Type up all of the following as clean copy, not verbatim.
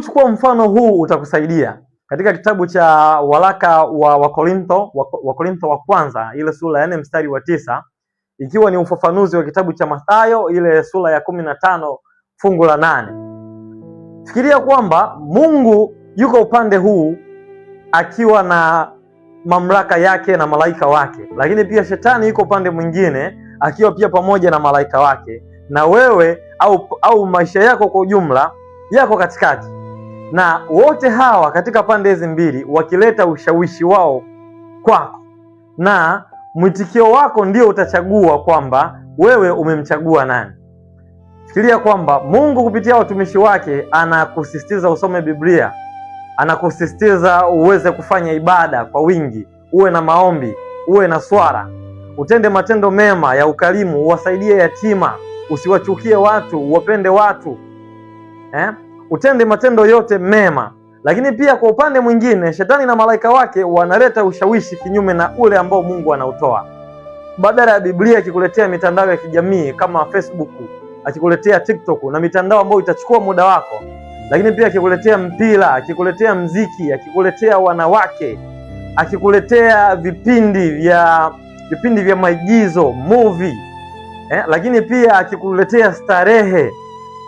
Chukua mfano huu utakusaidia. Katika kitabu cha waraka wa Wakorintho wa kwanza ile sura ya 4 mstari wa 9, ikiwa ni ufafanuzi wa kitabu cha Mathayo ile sura ya 15 fungu la 8. Fikiria kwamba Mungu yuko upande huu akiwa na mamlaka yake na malaika wake, lakini pia shetani yuko upande mwingine akiwa pia pamoja na malaika wake, na wewe au maisha yako kwa ujumla yako katikati, na wote hawa katika pande hizi mbili wakileta ushawishi wao kwako, na mwitikio wako ndio utachagua kwamba wewe umemchagua nani. Fikiria kwamba Mungu kupitia watumishi wake anakusisitiza usome Biblia, anakusisitiza uweze kufanya ibada kwa wingi, uwe na maombi, uwe na swala, utende matendo mema ya ukarimu, uwasaidie yatima, usiwachukie watu, uwapende watu, utende matendo yote mema. Lakini pia kwa upande mwingine, shetani na malaika wake wanaleta ushawishi kinyume na ule ambao Mungu anautoa. Badala ya Biblia akikuletea mitandao ya kijamii kama Facebook, akikuletea TikTok na mitandao ambayo itachukua muda wako, lakini pia akikuletea mpira, akikuletea mziki, akikuletea wanawake, akikuletea vipindi vya maigizo, movie, lakini pia akikuletea starehe.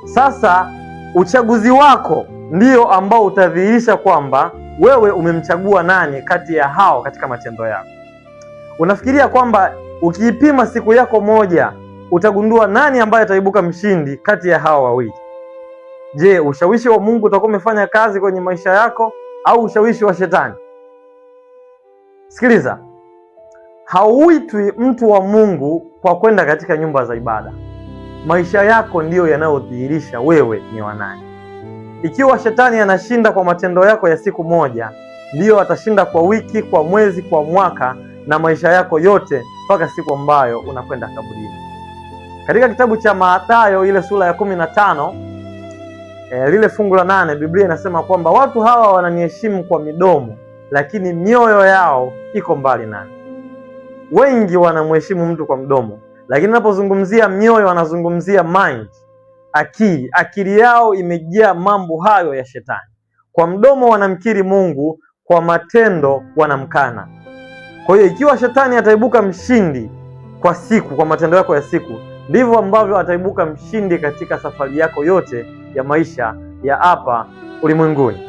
Sasa uchaguzi wako ndio ambao utadhihirisha kwamba wewe umemchagua nani kati ya hao katika matendo yako. Unafikiria kwamba ukiipima siku yako moja utagundua nani ambaye ataibuka mshindi kati ya hao wawili? Je, ushawishi wa Mungu utakuwa umefanya kazi kwenye maisha yako au ushawishi wa shetani? Sikiliza, hauitwi mtu wa Mungu kwa kwenda katika nyumba za ibada. Maisha yako ndiyo yanayodhihirisha wewe ni wa nani. Ikiwa shetani anashinda kwa matendo yako ya siku moja, ndiyo atashinda kwa wiki, kwa mwezi, kwa mwaka na maisha yako yote mpaka siku ambayo unakwenda kaburini. Katika kitabu cha Mathayo ile sura ya 15 lile fungu la 8, Biblia inasema kwamba watu hawa wananiheshimu kwa midomo, lakini mioyo yao iko mbali nami. Wengi wanamheshimu mtu kwa mdomo, lakini ninapozungumzia mioyo wanazungumzia mind, akili yao imejaa mambo hayo ya shetani. Kwa mdomo wanamkiri Mungu, kwa matendo wanamkana. Kwa hiyo ikiwa shetani ataibuka mshindi kwa siku, kwa matendo yako ya siku, ndivyo ambavyo ataibuka mshindi katika safari yako yote ya maisha ya hapa ulimwenguni.